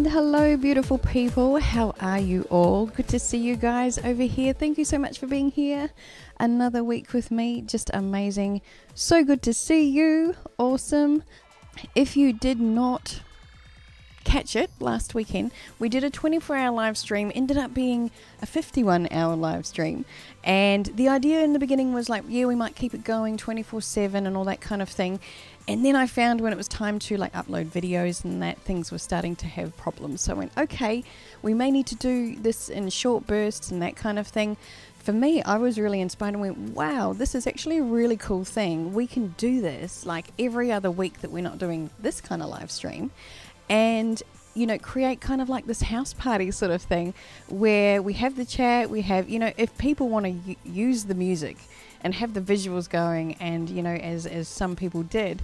And hello beautiful people, how are you all? Good to see you guys over here. Thank you so much for being here. Another week with me, just amazing. So good to see you. Awesome. If you did not catch it last weekend, we did a 24-hour live stream, ended up being a 51-hour live stream, and the idea in the beginning was like, yeah, we might keep it going 24/7 and all that kind of thing. And then I found when it was time to like upload videos and that, things were starting to have problems. So I went, okay, we may need to do this in short bursts and that kind of thing. For me, I was really inspired and went, wow, this is actually a really cool thing. We can do this like every other week that we're not doing this kind of live stream. And, you know, create kind of like this house party sort of thing where we have the chat, we have, you know, if people want to use the music and have the visuals going and, you know, as some people did,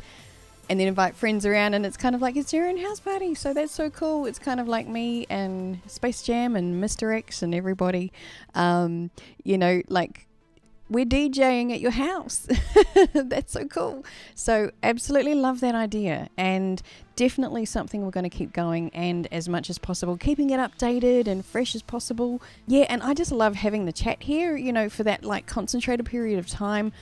and then invite friends around, and it's kind of like it's your own house party. So that's so cool. It's kind of like me and Space Jam and Mr. X and everybody, you know, like we're DJing at your house. That's so cool. So absolutely love that idea, and definitely something we're going to keep going, and as much as possible keeping it updated and fresh as possible. Yeah, and I just love having the chat here, you know, for that like concentrated period of time.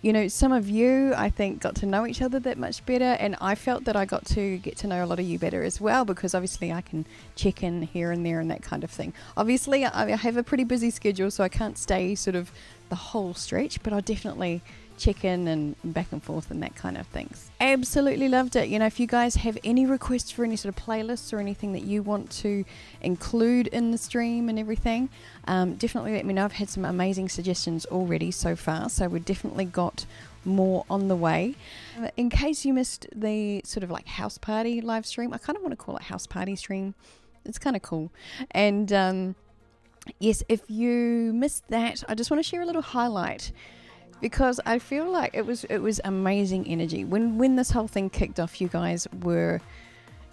You know, some of you, I think, got to know each other that much better, and I felt that I got to get to know a lot of you better as well, because obviously I can check in here and there and that kind of thing. Obviously, I have a pretty busy schedule, so I can't stay sort of the whole stretch, but I'll definitely check in and back and forth and that kind of things. Absolutely loved it. You know, if you guys have any requests for any sort of playlists or anything that you want to include in the stream and everything, definitely let me know. I've had some amazing suggestions already so far, so we've definitely got more on the way. In case you missed the sort of like house party live stream, I kind of want to call it house party stream. It's kind of cool. And yes, if you missed that, I just want to share a little highlight, because I feel like it was amazing energy. When this whole thing kicked off, you guys were,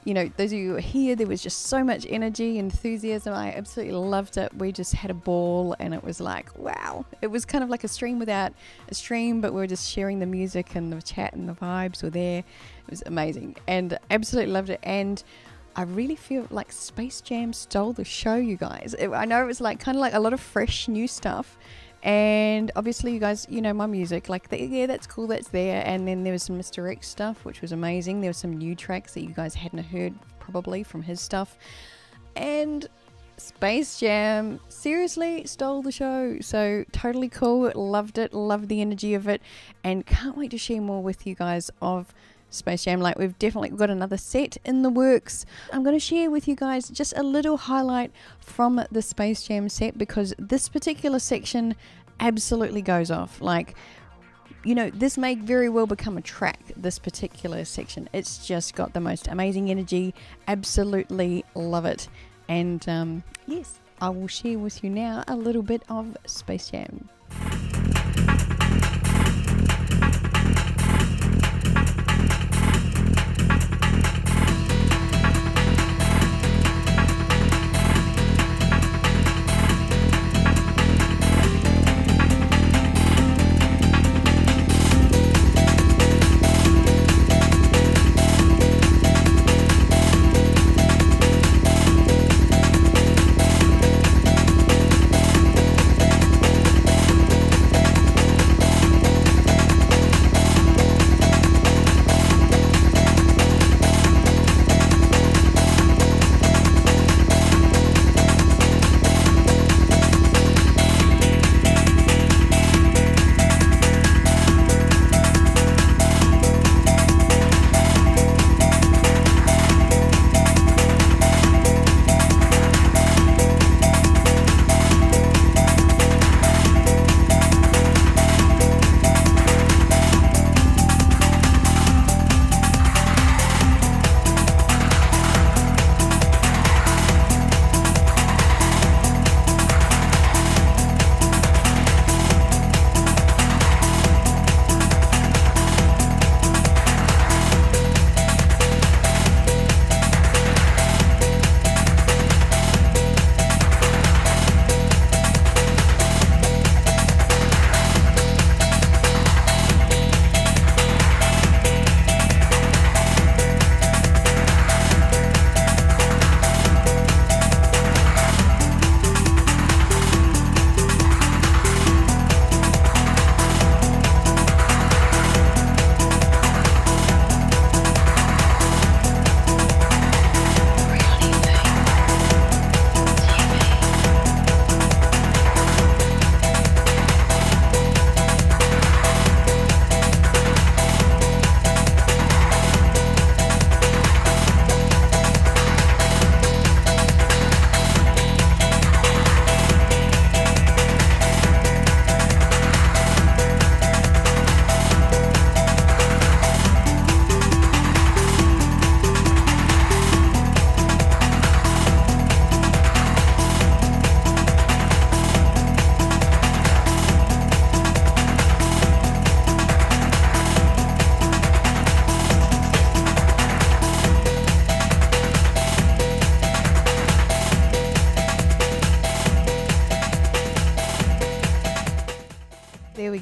you know, those of you who were here, there was just so much energy, enthusiasm. I absolutely loved it. We just had a ball, and it was like, wow. It was kind of like a stream without a stream, but we were just sharing the music and the chat and the vibes were there. It was amazing, and absolutely loved it. And I really feel like Space Jam stole the show, you guys. I know it was like kind of like a lot of fresh new stuff. And obviously you guys, you know my music, like, yeah, that's cool, that's there. And then there was some Mr. X stuff, which was amazing. There was some new tracks that you guys hadn't heard probably from his stuff. And Space Jam seriously stole the show. So totally cool, loved it, loved the energy of it, and can't wait to share more with you guys of Space Jam. Like, we've definitely got another set in the works. I'm going to share with you guys just a little highlight from the Space Jam set, because this particular section absolutely goes off. Like, you know, this may very well become a track, this particular section. It's just got the most amazing energy. Absolutely love it. And yes, I will share with you now a little bit of Space Jam.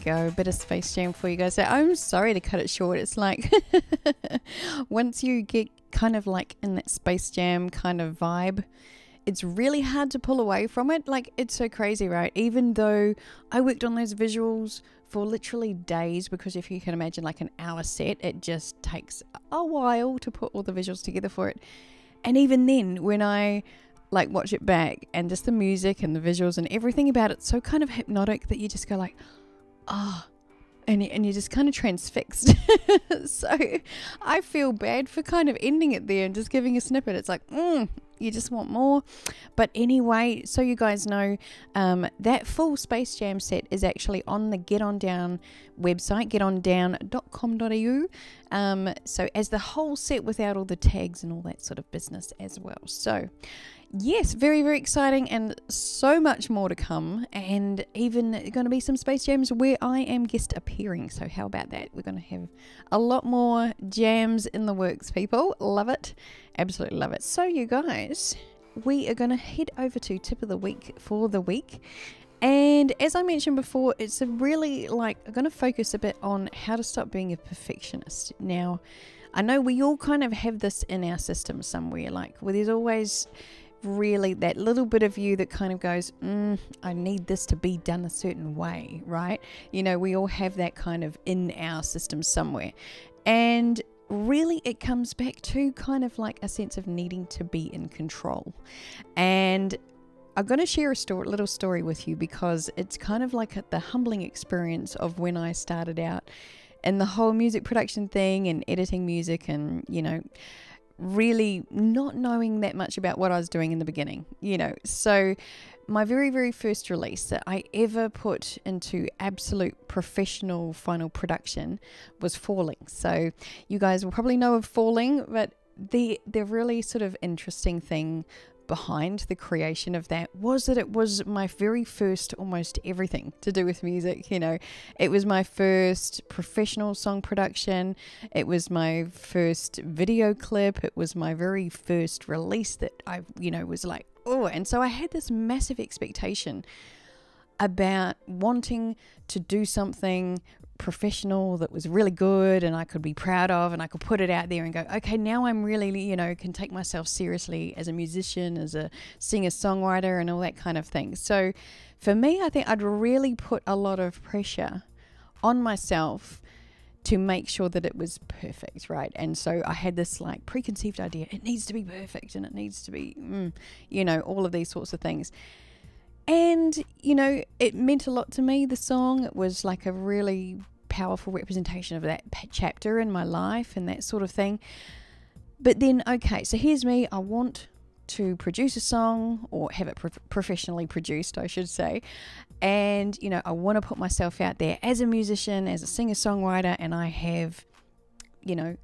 go, a bit of Space Jam for you guys. So I'm sorry to cut it short. It's like once you get kind of like in that Space Jam kind of vibe, it's really hard to pull away from it. Like, it's so crazy, right? Even though I worked on those visuals for literally days, because if you can imagine like an hour set, it just takes a while to put all the visuals together for it. And even then, when I like watch it back, and just the music and the visuals and everything about it, so kind of hypnotic that you just go like, ah, and you're just kind of transfixed. So I feel bad for kind of ending it there and just giving a snippet. It's like, you just want more. But anyway, so you guys know, that full Space Jam set is actually on the Get.On.Down website, getondown.com.au. So as the whole set without all the tags and all that sort of business as well. So yes, very, very exciting, and so much more to come, and even going to be some Space Jams where I am guest appearing. So how about that? We're going to have a lot more jams in the works, people. Love it. Absolutely love it. So you guys, we are going to head over to Tip of the Week for the week. And as I mentioned before, it's a really like, I'm going to focus a bit on how to stop being a perfectionist. Now, I know we all kind of have this in our system somewhere, like where there's always really that little bit of you that kind of goes, I need this to be done a certain way, right? You know, we all have that kind of in our system somewhere. And really it comes back to kind of like a sense of needing to be in control. And I'm going to share a little story with you, because it's kind of like the humbling experience of when I started out in the whole music production thing and editing music, and, you know, really not knowing that much about what I was doing in the beginning, you know. So my very, very first release that I ever put into absolute professional final production was Falling. So you guys will probably know of Falling, but the really sort of interesting thing behind the creation of that was that it was my very first almost everything to do with music. You know, it was my first professional song production, it was my first video clip, it was my very first release that I, you know, was like, oh. And so I had this massive expectation about wanting to do something professional that was really good and I could be proud of, and I could put it out there and go, okay, now I'm really, you know, can take myself seriously as a musician, as a singer-songwriter and all that kind of thing. So for me, I think I'd really put a lot of pressure on myself to make sure that it was perfect, right? And so I had this like preconceived idea, it needs to be perfect and it needs to be, you know, all of these sorts of things. And, you know, it meant a lot to me, the song. It was like a really powerful representation of that chapter in my life and that sort of thing. But then, okay, so here's me. I want to produce a song, or have it professionally produced, I should say. And, you know, I want to put myself out there as a musician, as a singer-songwriter, and I have, you know,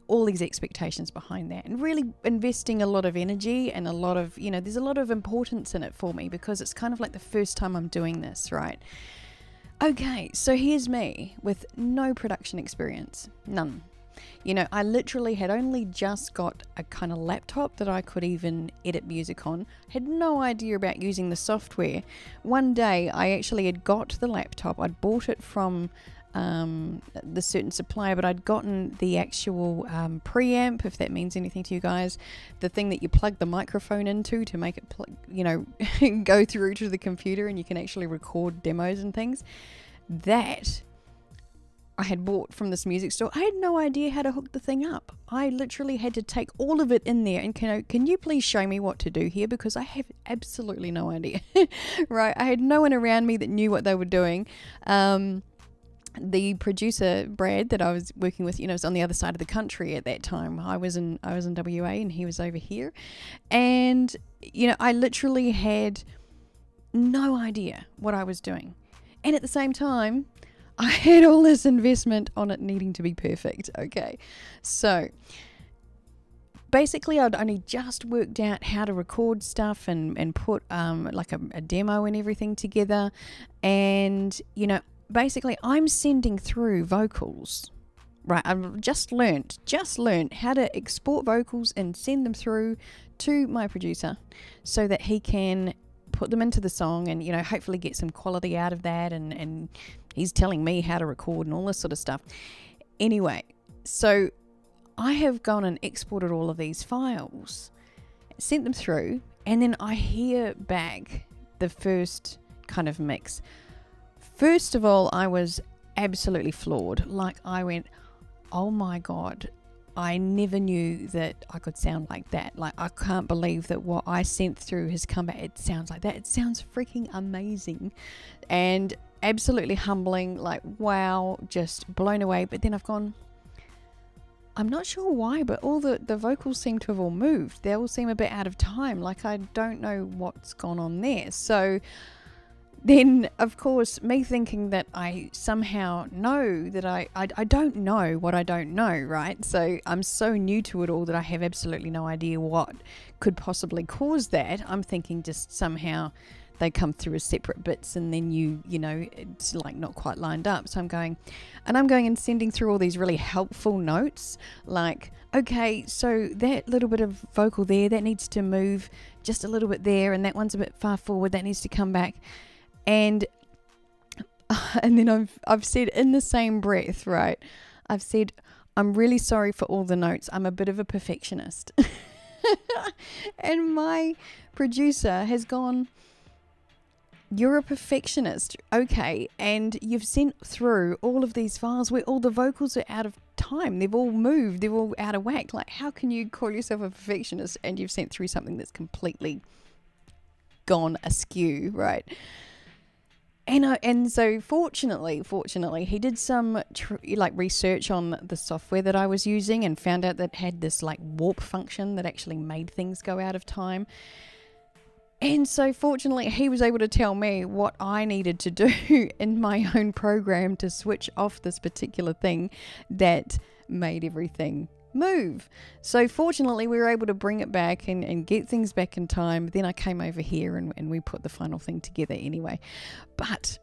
all these expectations behind that, and really investing a lot of energy and a lot of, you know, there's a lot of importance in it for me, because it's kind of like the first time I'm doing this, right? Okay, so here's me with no production experience, none. You know, I literally had only just got a kind of laptop that I could even edit music on. Had no idea about using the software. One day I actually had got the laptop, I'd bought it from the certain supplier, but I'd gotten the actual preamp, if that means anything to you guys, the thing that you plug the microphone into to make it you know, go through to the computer and you can actually record demos and things. That I had bought from this music store. I had no idea how to hook the thing up. I literally had to take all of it in there and can you please show me what to do here, because I have absolutely no idea. Right, I had no one around me that knew what they were doing. The producer, Brad, that I was working with, you know, was on the other side of the country at that time. I was in WA and he was over here. And, you know, I literally had no idea what I was doing. And at the same time, I had all this investment on it needing to be perfect. Okay. So basically I'd only just worked out how to record stuff and put like a demo and everything together. And, you know, basically I'm sending through vocals, right? I've just learnt how to export vocals and send them through to my producer so that he can put them into the song and, you know, hopefully get some quality out of that and he's telling me how to record and all this sort of stuff. Anyway, so I have gone and exported all of these files, sent them through, and then I hear back the first kind of mix. First of all, I was absolutely floored. Like, I went, oh my God, I never knew that I could sound like that. Like, I can't believe that what I sent through has come back. It sounds like that. It sounds freaking amazing and absolutely humbling. Like, wow, just blown away. But then I've gone, I'm not sure why, but all the vocals seem to have all moved. They all seem a bit out of time. Like, I don't know what's gone on there. So then, of course, me thinking that I somehow know that I don't know what I don't know, right? So I'm so new to it all that I have absolutely no idea what could possibly cause that. I'm thinking just somehow they come through as separate bits and then you know, it's like not quite lined up. So I'm going and sending through all these really helpful notes like, okay, so that little bit of vocal there, that needs to move just a little bit there, and that one's a bit far forward, that needs to come back. And then I've said in the same breath, right, I've said, I'm really sorry for all the notes. I'm a bit of a perfectionist. And my producer has gone, you're a perfectionist, okay, and you've sent through all of these files where all the vocals are out of time. They've all moved. They're all out of whack. Like, how can you call yourself a perfectionist and you've sent through something that's completely gone askew, right? And so fortunately, he did some research on the software that I was using and found out that it had this like warp function that actually made things go out of time. And so fortunately, he was able to tell me what I needed to do in my own program to switch off this particular thing that made everything move. So fortunately, we were able to bring it back and get things back in time. Then I came over here and we put the final thing together anyway. But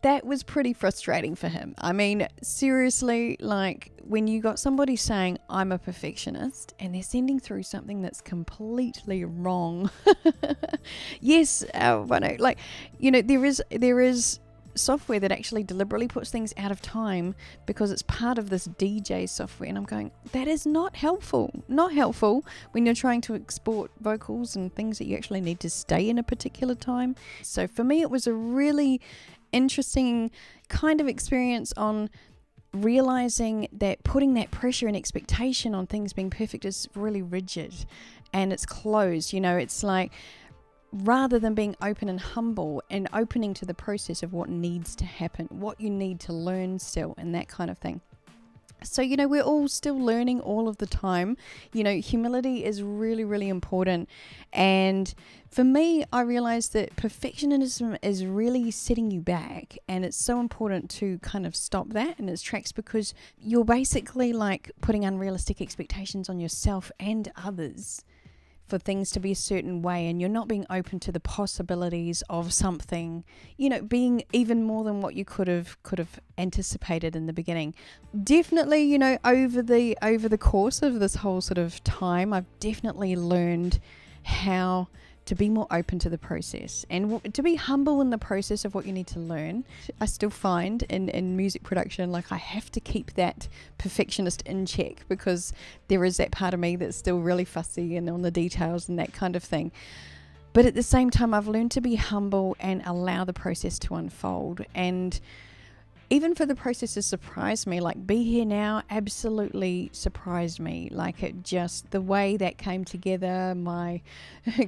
that was pretty frustrating for him. I mean, seriously, like when you got somebody saying I'm a perfectionist and they're sending through something that's completely wrong. Yes, like, you know, there is software that actually deliberately puts things out of time because it's part of this DJ software, and I'm going, that is not helpful when you're trying to export vocals and things that you actually need to stay in a particular time. So for me, it was a really interesting kind of experience on realizing that putting that pressure and expectation on things being perfect is really rigid and it's closed. You know, it's like, rather than being open and humble and opening to the process of what needs to happen, what you need to learn still, and that kind of thing. So, you know, we're all still learning all of the time. You know, humility is really, really important. And for me, I realized that perfectionism is really setting you back. And it's so important to kind of stop that in its tracks, because you're basically like putting unrealistic expectations on yourself and others for things to be a certain way, and you're not being open to the possibilities of something, you know, being even more than what you could have anticipated in the beginning. Definitely, you know, over the course of this whole sort of time, I've definitely learned how to be more open to the process and to be humble in the process of what you need to learn. I still find in music production, like I have to keep that perfectionist in check, because there is that part of me that's still really fussy and on the details and that kind of thing. But at the same time, I've learned to be humble and allow the process to unfold. And even for the process to surprise me, like Be Here Now absolutely surprised me. Like, it just, the way that came together, my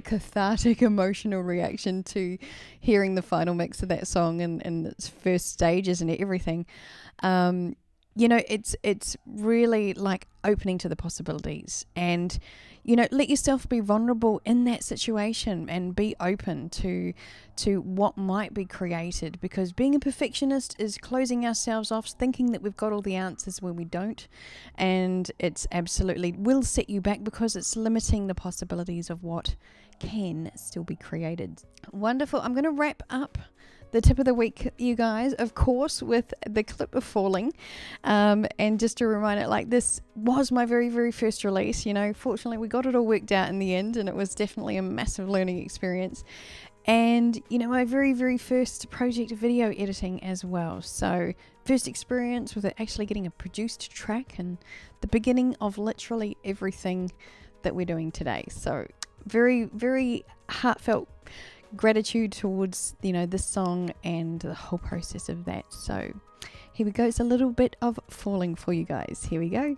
cathartic emotional reaction to hearing the final mix of that song and its first stages and everything. You know, it's really like opening to the possibilities, and, you know, let yourself be vulnerable in that situation and be open to what might be created, because being a perfectionist is closing ourselves off, thinking that we've got all the answers where we don't, and it's absolutely will set you back because it's limiting the possibilities of what can still be created. Wonderful. I'm going to wrap up the tip of the week, you guys, of course, with the clip of Falling. And just a reminder, like, this was my very, very first release. You know, fortunately, we got it all worked out in the end, and it was definitely a massive learning experience. and you know, my very first project video editing as well. So first experience with it actually getting a produced track, and the beginning of literally everything that we're doing today. So very heartfelt gratitude towards, you know, this song and the whole process of that. So here we go. It's a little bit of Falling for you guys. Here we go.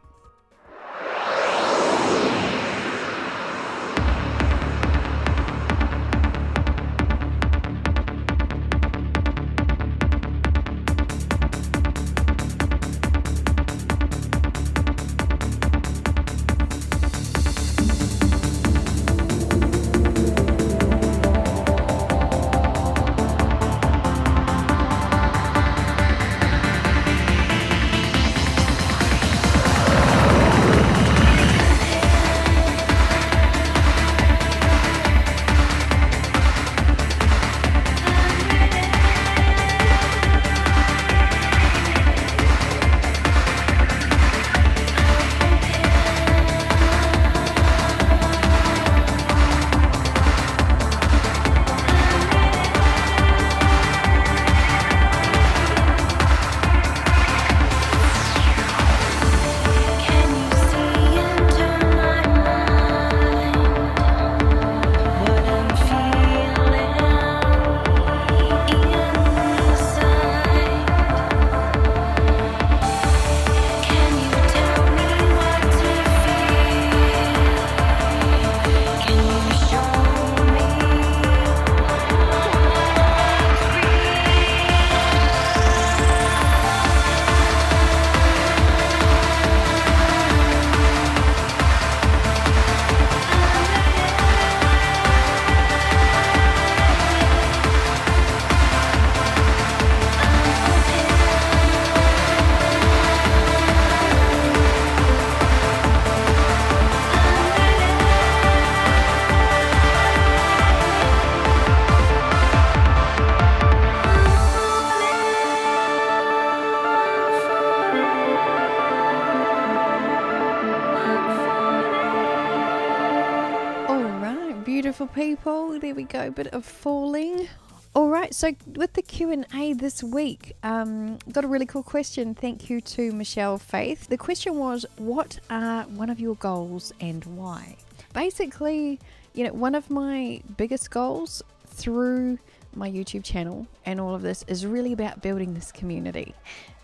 People, there we go, bit of Falling. All right, so with the Q&A this week, got a really cool question. Thank you to Michelle Faith. The question was, what are one of your goals and why? Basically, you know, one of my biggest goals through my YouTube channel and all of this is really about building this community.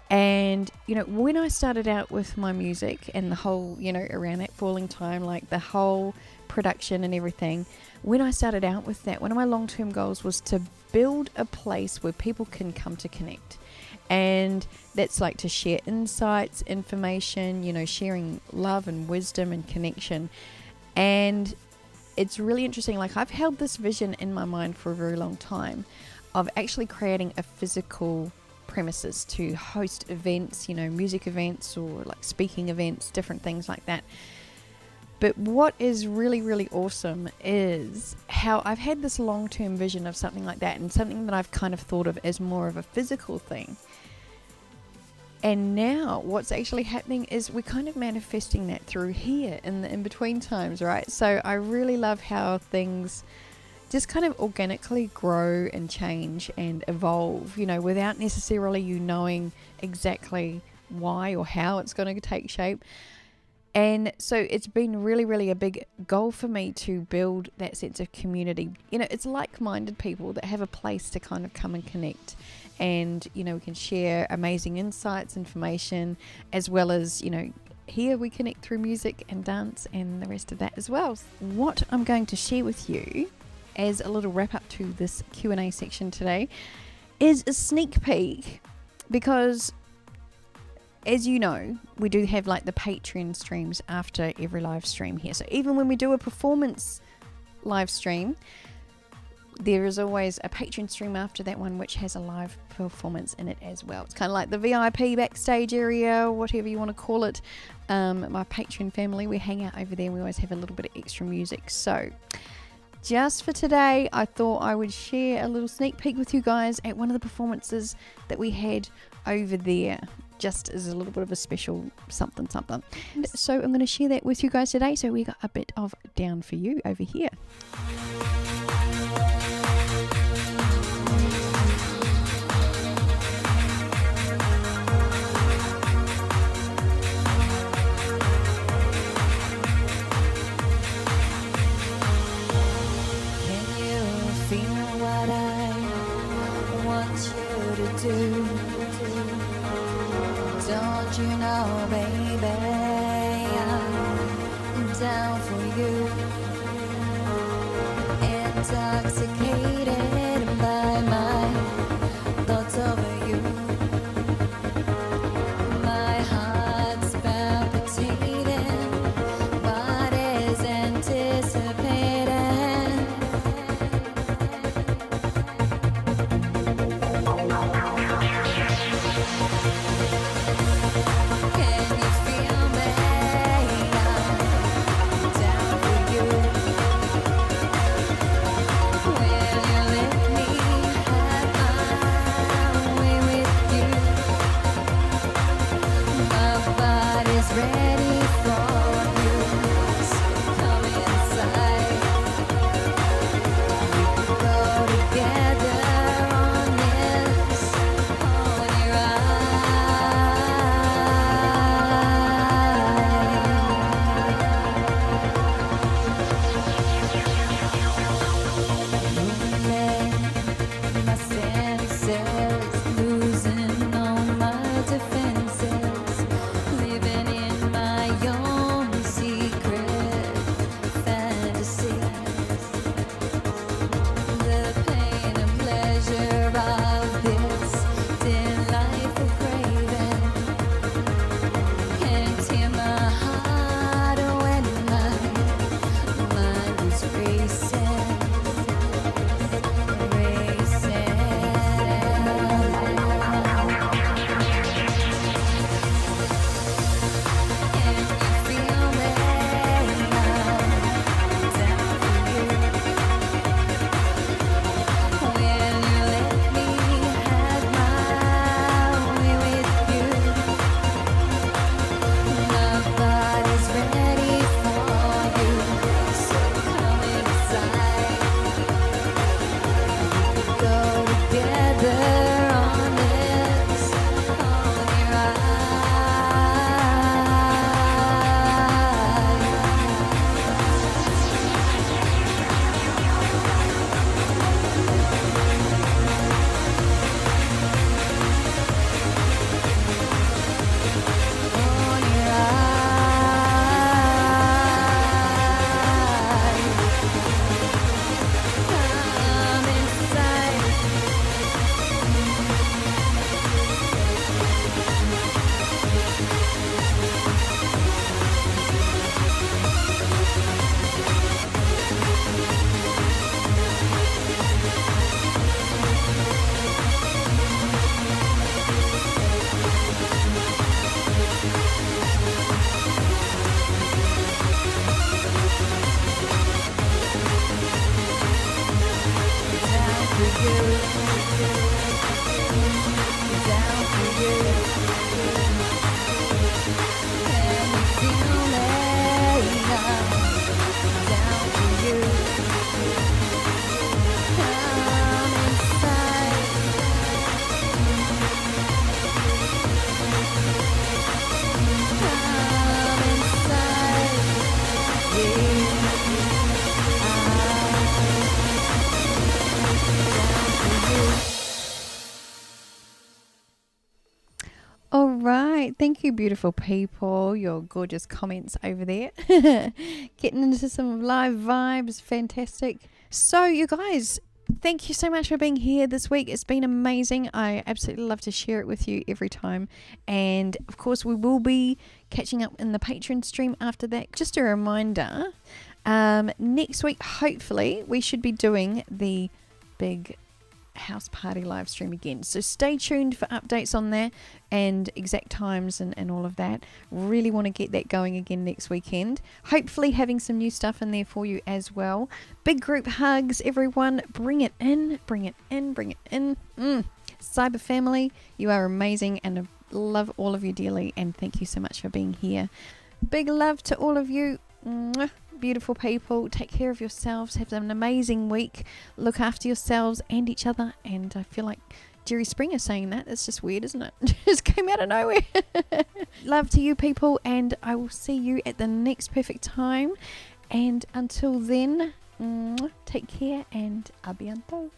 And, you know, when I started out with my music and the whole, you know, around that Falling time, like the whole production and everything, when I started out with that, one of my long-term goals was to build a place where people can come to connect. And that's like to share insights, information, you know, sharing love and wisdom and connection. And it's really interesting. Like, I've held this vision in my mind for a very long time of actually creating a physical premises to host events, you know, music events or like speaking events, different things like that. But what is really awesome is how I've had this long-term vision of something like that, and something that I've kind of thought of as more of a physical thing. And now what's actually happening is we're kind of manifesting that through here in the in-between times, right? So I really love how things just kind of organically grow and change and evolve, you know, without necessarily you knowing exactly why or how it's going to take shape. And so it's been really a big goal for me to build that sense of community. You know, it's like-minded people that have a place to kind of come and connect. And, you know, we can share amazing insights, information, as well as, you know, here we connect through music and dance and the rest of that as well. What I'm going to share with you as a little wrap up to this Q&A section today is a sneak peek, because as you know, we do have like the Patreon streams after every live stream here. So even when we do a performance live stream, there is always a Patreon stream after that one, which has a live performance in it as well. It's kind of like the VIP backstage area, whatever you want to call it. My Patreon family, we hang out over there and we always have a little bit of extra music. So just for today, I thought I would share a little sneak peek with you guys at one of the performances that we had over there, just as a little bit of a special something. So I'm going to share that with you guys today. So we got a bit of Down for you over here. intoxicated by my thoughts over you. My heart's palpitating, body's anticipating. Can you feel me? I'm down for you. Will you let me have my way with you? My body's ready for you, so come inside. We could go together on this, on your my senses, losing all my defenses, living in my own secret fantasies. The pain and pleasure of this delightful craving can't hear my heart when my mind is racing. All right, thank you, beautiful people. Your gorgeous comments over there. Getting into some live vibes, fantastic. So, you guys, thank you so much for being here this week. It's been amazing. I absolutely love to share it with you every time. And of course, we will be catching up in the Patreon stream after that. Just a reminder, next week, hopefully, we should be doing the big house party live stream again, so stay tuned for updates on that and exact times and all of that. Really want to get that going again next weekend, hopefully having some new stuff in there for you as well. Big group hugs, everyone. Bring it in, bring it in, bring it in. Cyber family, you are amazing and I love all of you dearly, and thank you so much for being here. Big love to all of you. Mwah. Beautiful people, take care of yourselves, have an amazing week, look after yourselves and each other. And I feel like Jerry Springer saying that. It's just weird, isn't it? Just came out of nowhere. Love to you people, and I will see you at the next perfect time. And until then, take care and a bientôt.